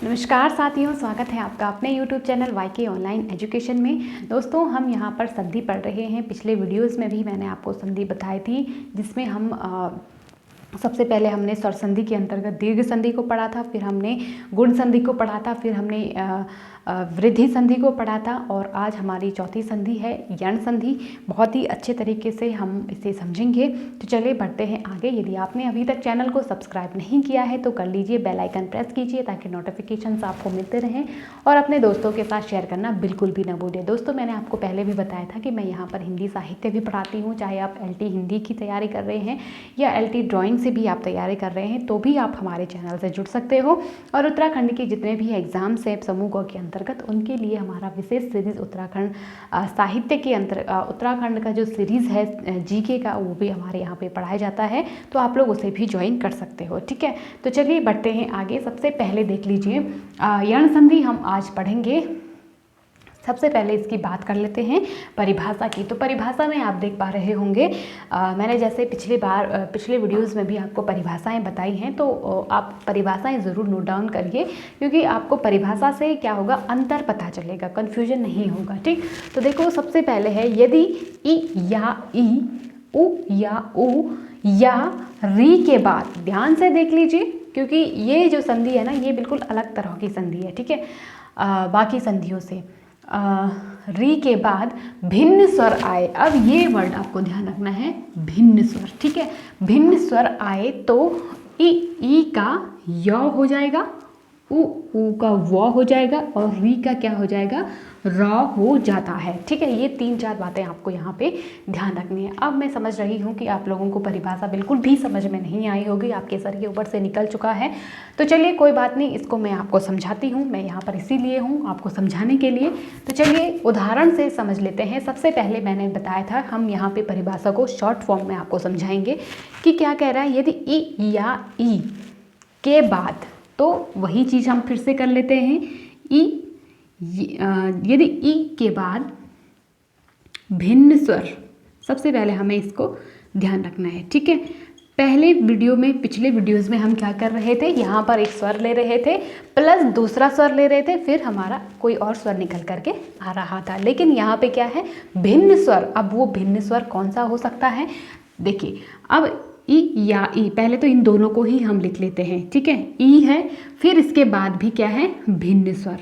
नमस्कार साथियों, स्वागत है आपका अपने YouTube channel YK online education में। दोस्तों, हम यहाँ पर संधि पढ़ रहे हैं। पिछले वीडियोस में भी मैंने आपको संधि बताई थी, जिसमें हम सबसे पहले हमने स्वर संधि के अंतर्गत दीर्घ संधि को पढ़ा था, फिर हमने गुण संधि को पढ़ा था, फिर हमने वृद्धि संधि को पढ़ा था और आज हमारी चौथी संधि है यण संधि। बहुत ही अच्छे तरीके से हम इसे समझेंगे। तो चलिए बढ़ते हैं आगे। यदि आपने अभी तक चैनल को सब्सक्राइब नहीं किया है तो कर लीजिए, बेल आइकन प्रेस कीजिए ताकि नोटिफिकेशंस आपको मिलते रहें और अपने दोस्तों के साथ शेयर करना बिल्कुल भी ना भूलिए। दोस्तों, मैंने आपको पहले भी बताया था कि मैं यहाँ पर हिंदी साहित्य भी पढ़ाती हूँ। चाहे आप LT हिंदी की तैयारी कर रहे हैं या LT ड्राइंग से भी आप तैयारी कर रहे हैं तो भी आप हमारे चैनल से जुड़ सकते हो। और उत्तराखंड के जितने भी एग्जाम्स हैं समूह क के अंतर्गत, उनके लिए हमारा विशेष सीरीज़ उत्तराखंड साहित्य के उत्तराखंड का जो सीरीज़ है GK का, वो भी हमारे यहाँ पे पढ़ाया जाता है, तो आप लोग उसे भी ज्वाइन कर सकते हो। ठीक है, तो चलिए बढ़ते हैं आगे। सबसे पहले देख लीजिए यण संधि हम आज पढ़ेंगे। सबसे पहले इसकी बात कर लेते हैं परिभाषा की। तो परिभाषा में आप देख पा रहे होंगे, मैंने जैसे पिछले वीडियोस में भी आपको परिभाषाएं बताई हैं, तो आप परिभाषाएं ज़रूर नोट डाउन करिए, क्योंकि आपको परिभाषा से क्या होगा, अंतर पता चलेगा, कन्फ्यूजन नहीं होगा। ठीक, तो देखो सबसे पहले है यदि इ या ई, उ या उ या री के बाद, ध्यान से देख लीजिए क्योंकि ये जो संधि है ना, ये बिल्कुल अलग तरह की संधि है। ठीक है, बाकी संधियों से री के बाद भिन्न स्वर आए। अब ये वर्ड आपको ध्यान रखना है, भिन्न स्वर। ठीक है, भिन्न स्वर आए तो ई का य हो जाएगा, उ का व हो जाएगा और री का क्या हो जाएगा, र हो जाता है। ठीक है, ये 3-4 बातें आपको यहाँ पे ध्यान रखनी है। अब मैं समझ रही हूँ कि आप लोगों को परिभाषा बिल्कुल भी समझ में नहीं आई होगी, आपके सर के ऊपर से निकल चुका है। तो चलिए कोई बात नहीं, इसको मैं आपको समझाती हूँ। मैं यहाँ पर इसीलिए हूँ, आपको समझाने के लिए। तो चलिए उदाहरण से समझ लेते हैं। सबसे पहले मैंने बताया था, हम यहाँ पे परिभाषा को शॉर्ट फॉर्म में आपको समझाएंगे कि क्या कह रहा है। यदि इ या ई के बाद, तो वही चीज़ हम फिर से कर लेते हैं। यदि ई के बाद भिन्न स्वर, सबसे पहले हमें इसको ध्यान रखना है। ठीक है, पहले वीडियो में, पिछले वीडियोस में हम क्या कर रहे थे, यहाँ पर एक स्वर ले रहे थे प्लस दूसरा स्वर ले रहे थे, फिर हमारा कोई और स्वर निकल करके आ रहा था। लेकिन यहाँ पे क्या है, भिन्न स्वर। अब वो भिन्न स्वर कौन सा हो सकता है, देखिए। अब ई या ई, पहले तो इन दोनों को ही हम लिख लेते हैं। ठीक है, ई है, फिर इसके बाद भी क्या है, भिन्न स्वर,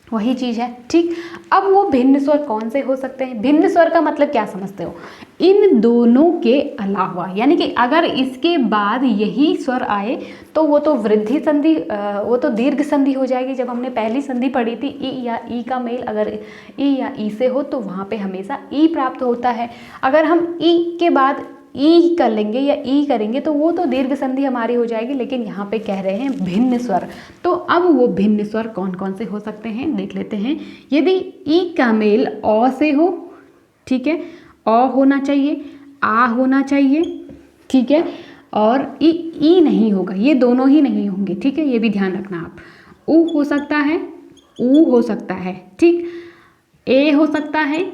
वही चीज़ है। ठीक, अब वो भिन्न स्वर कौन से हो सकते हैं, भिन्न स्वर का मतलब क्या समझते हो, इन दोनों के अलावा, यानी कि अगर इसके बाद यही स्वर आए तो वो तो वृद्धि संधि, वो तो दीर्घ संधि हो जाएगी। जब हमने पहली संधि पढ़ी थी, ई या ई का मेल अगर ई या ई से हो तो वहाँ पे हमेशा ई प्राप्त होता है। अगर हम ई के बाद ई कर लेंगे या ई करेंगे तो वो तो दीर्घ संधि हमारी हो जाएगी। लेकिन यहाँ पे कह रहे हैं भिन्न स्वर, तो अब वो भिन्न स्वर कौन कौन से हो सकते हैं देख लेते हैं। यदि ई का मेल अ से हो, ठीक है, अ होना चाहिए, आ होना चाहिए, ठीक है, और ई नहीं होगा, ये दोनों ही नहीं होंगे। ठीक है, ये भी ध्यान रखना आप। उ हो सकता है, ऊ हो सकता है, ठीक, ए हो सकता है,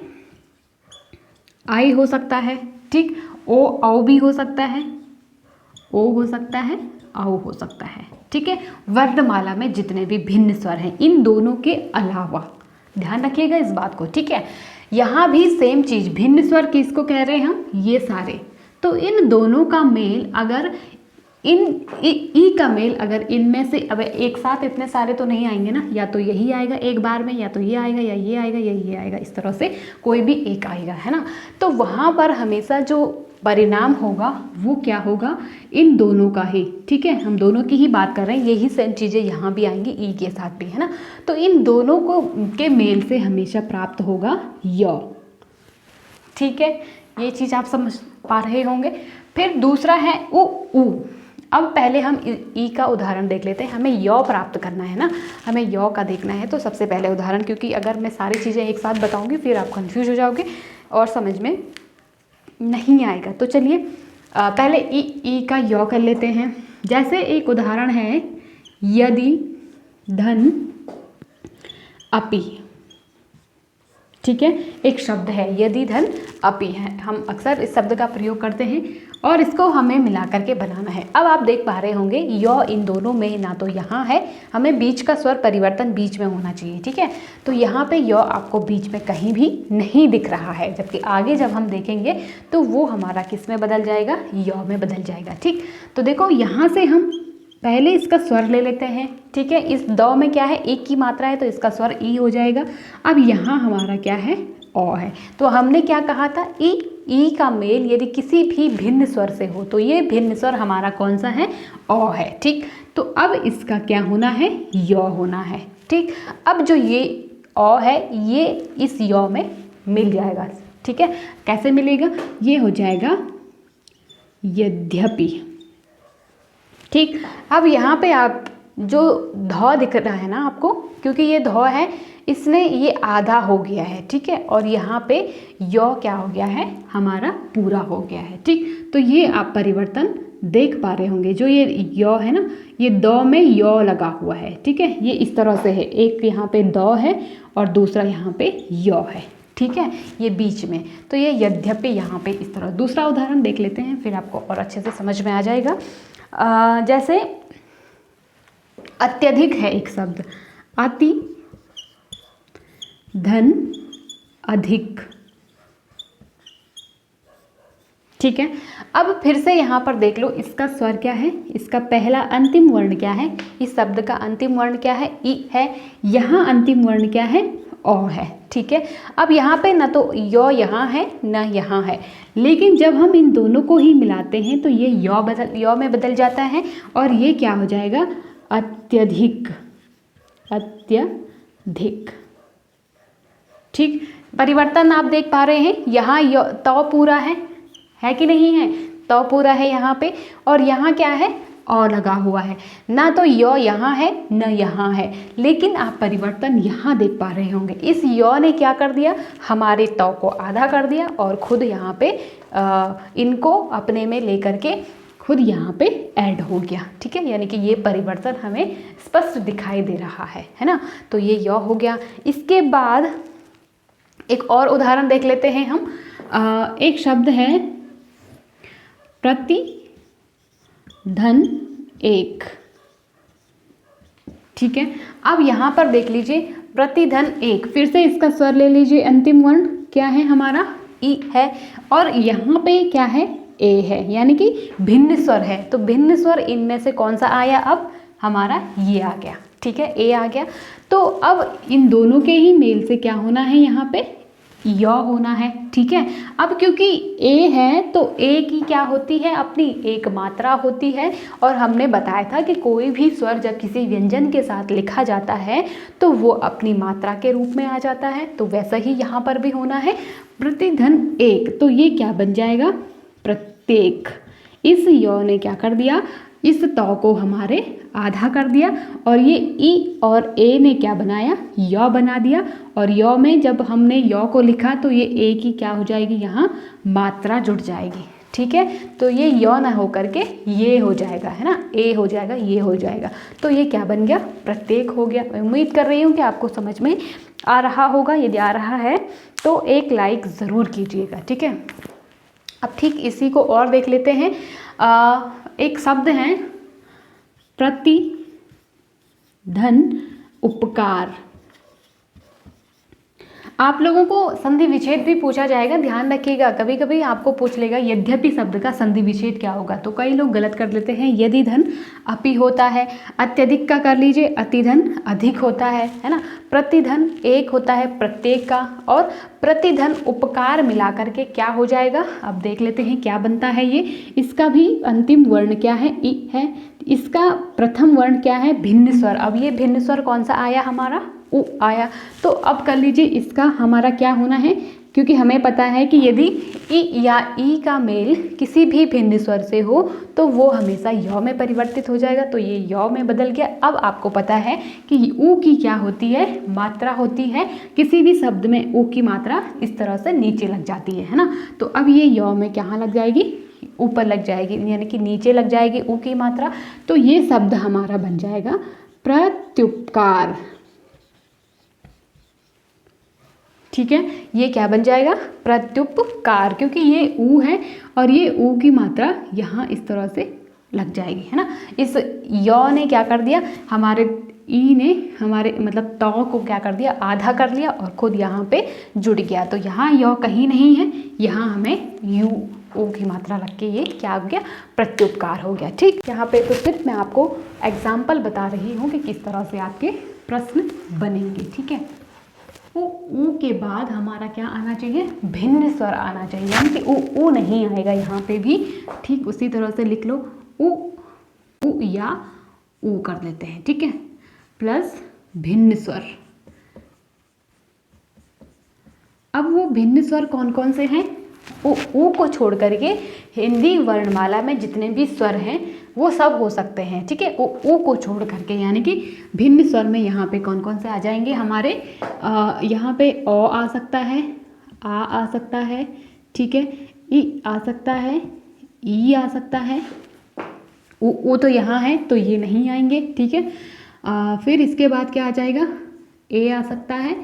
आई हो सकता है, ठीक, ओ औ भी हो सकता है, ओ हो सकता है, औ हो सकता है। ठीक है, वर्णमाला में जितने भी भिन्न स्वर हैं, इन दोनों के अलावा, ध्यान रखिएगा इस बात को। ठीक है, यहाँ भी सेम चीज, भिन्न स्वर किसको कह रहे हैं हम, ये सारे। तो इन दोनों का मेल, अगर ई का मेल अगर इनमें से, अब एक साथ इतने सारे तो नहीं आएंगे ना, या तो यही आएगा एक बार में, या तो ये आएगा, या ये आएगा, या ये आएगा, इस तरह से कोई भी एक आएगा, है ना। तो वहाँ पर हमेशा जो परिणाम होगा वो क्या होगा, इन दोनों का ही। ठीक है, हम दोनों की ही बात कर रहे हैं, यही सेम चीज़ें यहाँ भी आएंगी, ई के साथ भी, है ना। तो इन दोनों को के मेल से हमेशा प्राप्त होगा य। ठीक है, ये चीज़ आप समझ पा रहे होंगे। फिर दूसरा है उ। अब पहले हम ई का उदाहरण देख लेते हैं। हमें य प्राप्त करना है ना, हमें य का देखना है। तो सबसे पहले उदाहरण, क्योंकि अगर मैं सारी चीज़ें एक साथ बताऊंगी फिर आप कंफ्यूज हो जाओगे और समझ में नहीं आएगा। तो चलिए पहले ई का य कर लेते हैं। जैसे एक उदाहरण है, यदि धन अपि। ठीक है, एक शब्द है यदि धन अपि है, हम अक्सर इस शब्द का प्रयोग करते हैं। और इसको हमें मिला करके बनाना है। अब आप देख पा रहे होंगे य इन दोनों में ना तो यहाँ है, हमें बीच का स्वर परिवर्तन बीच में होना चाहिए, ठीक है। तो यहाँ पे य आपको बीच में कहीं भी नहीं दिख रहा है, जबकि आगे जब हम देखेंगे तो वो हमारा किस में बदल जाएगा, य में बदल जाएगा, ठीक। तो देखो यहाँ से हम पहले इसका स्वर ले लेते हैं, ठीक है। इस द में क्या है, एक की मात्रा है तो इसका स्वर ई हो जाएगा। अब यहाँ हमारा क्या है, ओ है। तो हमने क्या कहा था, ई का मेल यदि किसी भी भिन्न स्वर से हो तो ये भिन्न स्वर हमारा कौन सा है, ओ है, ठीक। तो अब इसका क्या होना है, य होना है, ठीक। अब जो ये ओ है ये इस य में मिल जाएगा, ठीक है। कैसे मिलेगा, ये हो जाएगा यद्यपि, ठीक। अब यहाँ पे आप जो ध दिख रहा है ना आपको, क्योंकि ये ध है इसने ये आधा हो गया है, ठीक है। और यहाँ पे य क्या हो गया है, हमारा पूरा हो गया है, ठीक। तो ये आप परिवर्तन देख पा रहे होंगे, जो ये य है ना, ये द में य लगा हुआ है, ठीक है। ये इस तरह से है, एक यहाँ पे द है और दूसरा यहाँ पे य है, ठीक है, ये बीच में। तो ये यद्यपि यहाँ पे इस तरह। दूसरा उदाहरण देख लेते हैं, फिर आपको और अच्छे से समझ में आ जाएगा। जैसे अत्यधिक है एक शब्द, अति धन अधिक, ठीक है। अब फिर से यहाँ पर देख लो इसका स्वर क्या है, इसका पहला अंतिम वर्ण क्या है, इस शब्द का अंतिम वर्ण क्या है, ई है। यहाँ अंतिम वर्ण क्या है, ओ है, ठीक है। अब यहाँ पे ना तो य यहाँ है ना यहाँ है, लेकिन जब हम इन दोनों को ही मिलाते हैं तो ये य में बदल जाता है और ये क्या हो जाएगा, अत्यधिक, अत्यधिक, ठीक। परिवर्तन आप देख पा रहे हैं, यहाँ तो पूरा है कि नहीं है, तो पूरा है यहाँ पे, और यहाँ क्या है, ओ लगा हुआ है। ना तो य यहाँ है न यहाँ है, लेकिन आप परिवर्तन यहाँ देख पा रहे होंगे। इस य ने क्या कर दिया, हमारे तो को आधा कर दिया और खुद यहाँ पे इनको अपने में लेकर के खुद यहाँ पे ऐड हो गया, ठीक है। यानी कि ये परिवर्तन हमें स्पष्ट दिखाई दे रहा है ना। तो ये य हो गया। इसके बाद एक और उदाहरण देख लेते हैं हम। एक शब्द है प्रति धन एक, ठीक है। अब यहाँ पर देख लीजिए प्रतिधन एक, फिर से इसका स्वर ले लीजिए, अंतिम वर्ण क्या है हमारा, ई है, और यहाँ पे क्या है, ए है, यानी कि भिन्न स्वर है। तो भिन्न स्वर इनमें से कौन सा आया, अब हमारा ये आ गया, ठीक है, ए आ गया। तो अब इन दोनों के ही मेल से क्या होना है, यहाँ पे य होना है, ठीक है। अब क्योंकि ए है तो ए की क्या होती है, अपनी एक मात्रा होती है, और हमने बताया था कि कोई भी स्वर जब किसी व्यंजन के साथ लिखा जाता है तो वो अपनी मात्रा के रूप में आ जाता है। तो वैसा ही यहाँ पर भी होना है, प्रतिधन एक। तो ये क्या बन जाएगा, प्रत्येक। इस य ने क्या कर दिया, इस तो को हमारे आधा कर दिया, और ये ई और ए ने क्या बनाया, य बना दिया। और य में जब हमने य को लिखा तो ये ए की क्या हो जाएगी, यहाँ मात्रा जुड़ जाएगी, ठीक है। तो ये य ना हो करके ये हो जाएगा, है ना, ए हो जाएगा, ये हो जाएगा। तो ये क्या बन गया, प्रत्येक हो गया। उम्मीद कर रही हूँ कि आपको समझ में आ रहा होगा। यदि आ रहा है तो एक लाइक ज़रूर कीजिएगा, ठीक है। अब ठीक इसी को और देख लेते हैं। एक शब्द है प्रति धन उपकार। आप लोगों को संधि विच्छेद भी पूछा जाएगा, ध्यान रखिएगा। कभी कभी आपको पूछ लेगा यद्यपि शब्द का संधि विच्छेद क्या होगा, तो कई लोग गलत कर लेते हैं। यदि धन अपि होता है, अत्यधिक का कर लीजिए अतिधन अधिक होता है ना। प्रतिधन एक होता है प्रत्येक का, और प्रतिधन उपकार मिलाकर के क्या हो जाएगा, अब देख लेते हैं क्या बनता है ये। इसका भी अंतिम वर्ण क्या है, ई है। इसका प्रथम वर्ण क्या है, भिन्न स्वर। अब ये भिन्न स्वर कौन सा आया हमारा, उ आया। तो अब कर लीजिए इसका हमारा क्या होना है, क्योंकि हमें पता है कि यदि ई या ई का मेल किसी भी भिन्न स्वर से हो तो वो हमेशा य में परिवर्तित हो जाएगा। तो ये य में बदल गया। अब आपको पता है कि उ की क्या होती है, मात्रा होती है। किसी भी शब्द में उ की मात्रा इस तरह से नीचे लग जाती है ना। तो अब ये य में कहाँ लग जाएगी, ऊपर लग जाएगी, यानी कि नीचे लग जाएगी उ की मात्रा। तो ये शब्द हमारा बन जाएगा प्रत्युपकार, ठीक है, ये क्या बन जाएगा, प्रत्युपकार, क्योंकि ये ऊ है और ये ऊ की मात्रा यहाँ इस तरह से लग जाएगी, है ना। इस यौ ने क्या कर दिया, हमारे ई ने हमारे मतलब तौ को क्या कर दिया, आधा कर लिया और खुद यहाँ पे जुड़ गया। तो यहाँ यौ कहीं नहीं है, यहाँ हमें यू ओ की मात्रा लग के ये क्या हो गया, प्रत्युपकार हो गया। ठीक, यहाँ पे तो सिर्फ मैं आपको एग्जाम्पल बता रही हूँ कि किस तरह से आपके प्रश्न बनेंगे। ठीक है, वो ऊ के बाद हमारा क्या आना चाहिए, भिन्न स्वर आना चाहिए, यानी कि ऊ नहीं आएगा यहाँ पे भी। ठीक, उसी तरह से लिख लो, ऊ या ऊ कर लेते हैं। ठीक है, प्लस भिन्न स्वर। अब वो भिन्न स्वर कौन कौन से हैं, ऊ को छोड़ करके हिंदी वर्णमाला में जितने भी स्वर हैं वो सब हो सकते हैं। ठीक है, ऊ को छोड़ करके, यानी कि भिन्न स्वर में यहाँ पे कौन कौन से आ जाएंगे हमारे, यहाँ पे ओ आ सकता है, आ सकता है, ठीक है, ई आ सकता है, ई आ सकता है, ऊ तो यहाँ है तो ये नहीं आएंगे। ठीक है, फिर इसके बाद क्या आ जाएगा, ए आ सकता है,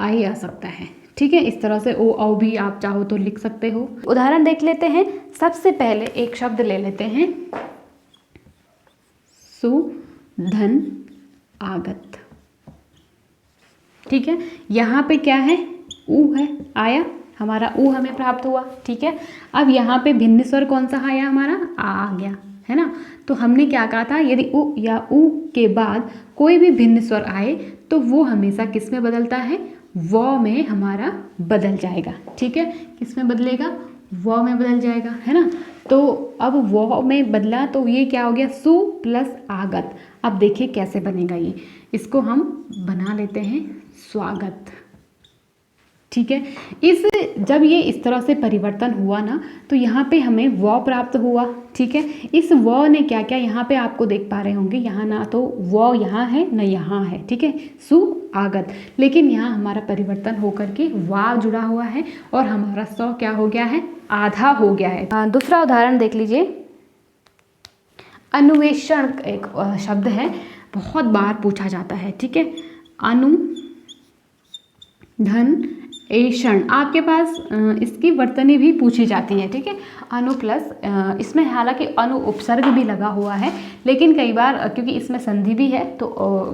आई आ सकता है। ठीक है, इस तरह से ओ औ भी आप चाहो तो लिख सकते हो। उदाहरण देख लेते हैं। सबसे पहले एक शब्द ले लेते हैं, सुधन आगत। ठीक है, यहाँ पे क्या है, ऊ है, आया हमारा ऊ हमें प्राप्त हुआ। ठीक है, अब यहाँ पे भिन्न स्वर कौन सा आया हमारा, आ गया, है ना। तो हमने क्या कहा था, यदि ऊ या ऊ के बाद कोई भी भिन्न स्वर आए तो वो हमेशा किस में बदलता है, व में हमारा बदल जाएगा। ठीक है, किस में बदलेगा, व में बदल जाएगा, है ना। तो अब व में बदला तो ये क्या हो गया, सु प्लस आगत। अब देखिए कैसे बनेगा ये, इसको हम बना लेते हैं स्वागत। ठीक है, जब ये इस तरह से परिवर्तन हुआ ना तो यहाँ पे हमें व प्राप्त हुआ। ठीक है, इस व ने क्या क्या, यहाँ पे आपको देख पा रहे होंगे, यहाँ ना तो व यहाँ है न यहाँ है। ठीक है, सु आगत, लेकिन यहाँ हमारा परिवर्तन होकर के वा जुड़ा हुआ है और हमारा स क्या हो गया है, आधा हो गया है। दूसरा उदाहरण देख लीजिए, अन्वेषण एक शब्द है, बहुत बार पूछा जाता है। ठीक है, अनु धन एषण, आपके पास इसकी वर्तनी भी पूछी जाती है। ठीक है, अनु प्लस, इसमें हालांकि अनु उपसर्ग भी लगा हुआ है, लेकिन कई बार क्योंकि इसमें संधि भी है तो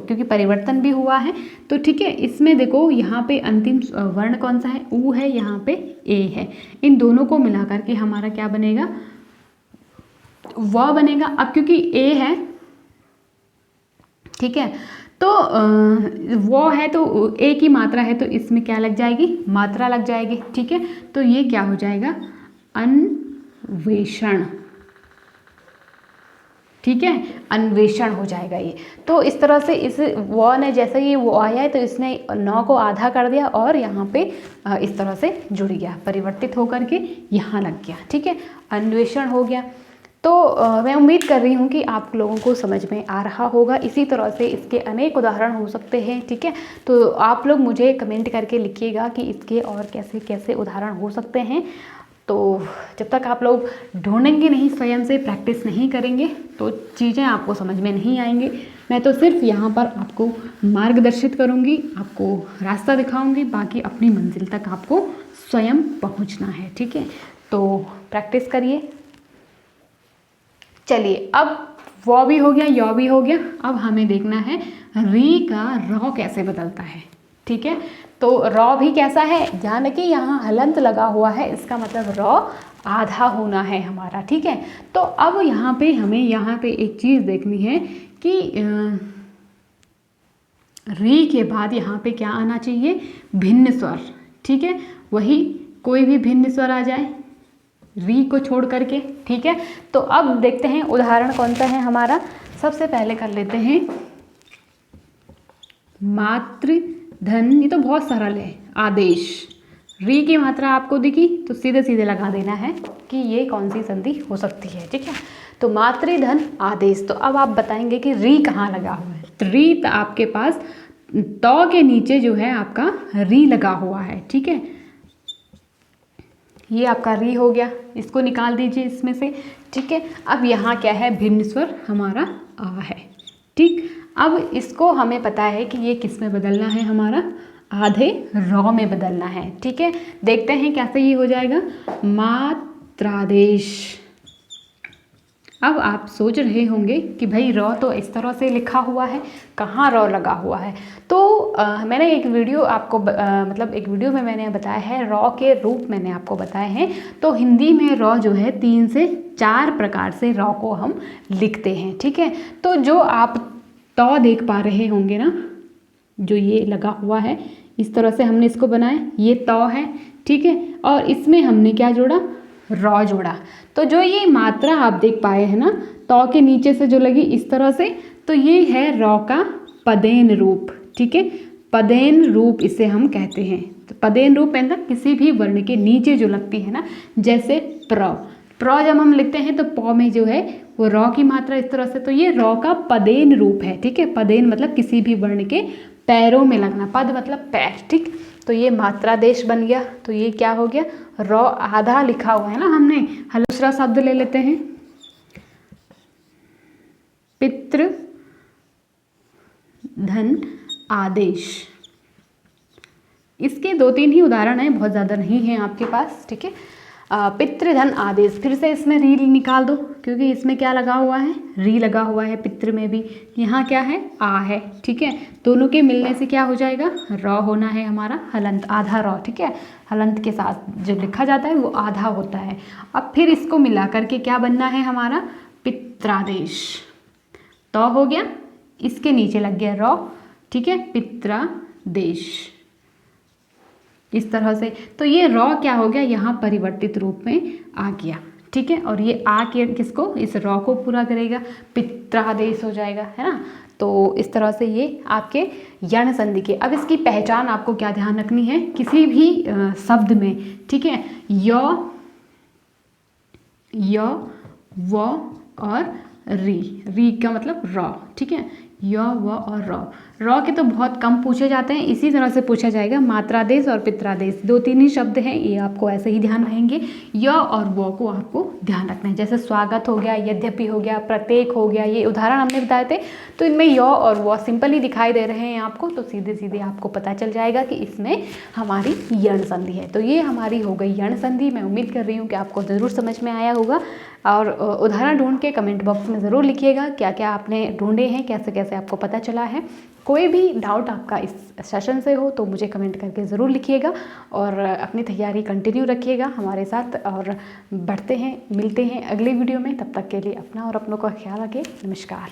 क्योंकि परिवर्तन भी हुआ है तो ठीक है, इसमें देखो यहाँ पे अंतिम वर्ण कौन सा है, ऊ है, यहाँ पे ए है, इन दोनों को मिला करके हमारा क्या बनेगा, व बनेगा। अब क्योंकि ए है, ठीक है, तो वो है तो ए की मात्रा है तो इसमें क्या लग जाएगी, मात्रा लग जाएगी। ठीक है, तो ये क्या हो जाएगा, अन्वेषण। ठीक है, अन्वेषण हो जाएगा ये। तो इस तरह से इस वो ने जैसे ही वो आया है तो इसने नौ को आधा कर दिया और यहाँ पे इस तरह से जुड़ गया, परिवर्तित होकर के यहाँ लग गया। ठीक है, अन्वेषण हो गया। तो मैं उम्मीद कर रही हूँ कि आप लोगों को समझ में आ रहा होगा। इसी तरह से इसके अनेक उदाहरण हो सकते हैं। ठीक है, तो आप लोग मुझे कमेंट करके लिखिएगा कि इसके और कैसे कैसे उदाहरण हो सकते हैं। तो जब तक आप लोग ढूंढेंगे नहीं, स्वयं से प्रैक्टिस नहीं करेंगे तो चीज़ें आपको समझ में नहीं आएंगी। मैं तो सिर्फ यहाँ पर आपको मार्गदर्शित करूँगी, आपको रास्ता दिखाऊँगी, बाकी अपनी मंजिल तक आपको स्वयं पहुँचना है। ठीक है, तो प्रैक्टिस करिए। चलिए, अब वो भी हो गया, यौ भी हो गया। अब हमें देखना है री का रौ कैसे बदलता है। ठीक है, तो रौ भी कैसा है, ध्यान रखिए यहाँ हलंत लगा हुआ है, इसका मतलब रौ आधा होना है हमारा। ठीक है, तो अब यहाँ पे हमें यहाँ पे एक चीज़ देखनी है कि री के बाद यहाँ पे क्या आना चाहिए, भिन्न स्वर। ठीक है, वही कोई भी भिन्न स्वर आ जाए री को छोड़ करके। ठीक है, तो अब देखते हैं उदाहरण कौन सा है हमारा। सबसे पहले कर लेते हैं मातृ धन, ये तो बहुत सरल है, आदेश। री की मात्रा आपको दिखी तो सीधे सीधे लगा देना है कि ये कौन सी संधि हो सकती है। ठीक है, तो मातृधन आदेश। तो अब आप बताएंगे कि री कहाँ लगा हुआ है। तो री आपके पास तो के नीचे जो है आपका री लगा हुआ है। ठीक है, ये आपका री हो गया, इसको निकाल दीजिए इसमें से। ठीक है, अब यहाँ क्या है, भिन्न स्वर हमारा आ है। ठीक, अब इसको हमें पता है कि ये किस में बदलना है, हमारा आधे रॉ में बदलना है। ठीक है, देखते हैं कैसे ये हो जाएगा। मात्रादेश। अब आप सोच रहे होंगे कि भाई रॉ तो इस तरह से लिखा हुआ है, कहाँ रॉ लगा हुआ है। तो मैंने एक वीडियो आपको मतलब एक वीडियो में मैंने बताया है, रॉ के रूप मैंने आपको बताए हैं। तो हिंदी में रॉ जो है 3 से 4 प्रकार से रॉ को हम लिखते हैं। ठीक है, तो जो आप तौ देख पा रहे होंगे ना, जो ये लगा हुआ है, इस तरह से हमने इसको बनाया, ये तौ है। ठीक है, और इसमें हमने क्या जोड़ा, रॉ जोड़ा। तो जो ये मात्रा आप देख पाए हैं ना, तौ के नीचे से जो लगी इस तरह से, तो ये है रॉ का पदेन रूप। ठीक है, पदेन रूप इसे हम कहते हैं। तो पदेन रूप मतलब किसी भी वर्ण के नीचे जो लगती है ना, जैसे प्र। प्र जब हम लिखते हैं तो प में जो है वो रॉ की मात्रा इस तरह से, तो ये रॉ का पदेन रूप है। ठीक है, पदेन मतलब किसी भी वर्ण के पैरों में लगना, पद मतलब पैर। ठीक, तो ये मात्रादेश बन गया। तो ये क्या हो गया, रॉ आधा लिखा हुआ है ना हमने। दूसरा शब्द ले लेते हैं, पितृ धन आदेश। इसके 2-3 ही उदाहरण हैं, बहुत ज़्यादा नहीं है आपके पास। ठीक है, पितृधन आदेश, फिर से इसमें री निकाल दो, क्योंकि इसमें क्या लगा हुआ है, री लगा हुआ है। पितृ में भी यहाँ क्या है, आ है। ठीक है, दोनों के मिलने से क्या हो जाएगा, रॉ होना है हमारा हलंत, आधा रॉ। ठीक है, हलंत के साथ जब लिखा जाता है वो आधा होता है। अब फिर इसको मिला करके क्या बनना है हमारा, पित्रादेश। तो हो गया, इसके नीचे लग गया रॉ। ठीक है, पित्रादेश इस तरह से। तो ये रॉ क्या हो गया, यहाँ परिवर्तित रूप में आ गया। ठीक है, और ये आ के किसको, इस रॉ को पूरा करेगा, पित्रादेश हो जाएगा, है ना। तो इस तरह से ये आपके यण संधि के। अब इसकी पहचान आपको क्या ध्यान रखनी है, किसी भी शब्द में, ठीक है, य व और री का मतलब रॉ। ठीक है, य व और रॉ के तो बहुत कम पूछे जाते हैं। इसी तरह से पूछा जाएगा मात्रादेश और पित्रादेश, 2-3 ही शब्द हैं, ये आपको ऐसे ही ध्यान रहेंगे। य और व को आपको ध्यान रखना है, जैसे स्वागत हो गया, यद्यपि हो गया, प्रत्येक हो गया, ये उदाहरण हमने बताए थे। तो इनमें य और व सिंपल ही दिखाई दे रहे हैं आपको, तो सीधे सीधे आपको पता चल जाएगा कि इसमें हमारी यण संधि है। तो ये हमारी हो गई यण संधि। मैं उम्मीद कर रही हूँ कि आपको ज़रूर समझ में आया होगा। और उदाहरण ढूंढ के कमेंट बॉक्स में ज़रूर लिखिएगा क्या क्या आपने ढूंढे हैं, कैसे कैसे आपको पता चला है। कोई भी डाउट आपका इस सेशन से हो तो मुझे कमेंट करके ज़रूर लिखिएगा, और अपनी तैयारी कंटिन्यू रखिएगा हमारे साथ। और बढ़ते हैं, मिलते हैं अगले वीडियो में। तब तक के लिए अपना और अपनों का ख्याल रखिए। नमस्कार।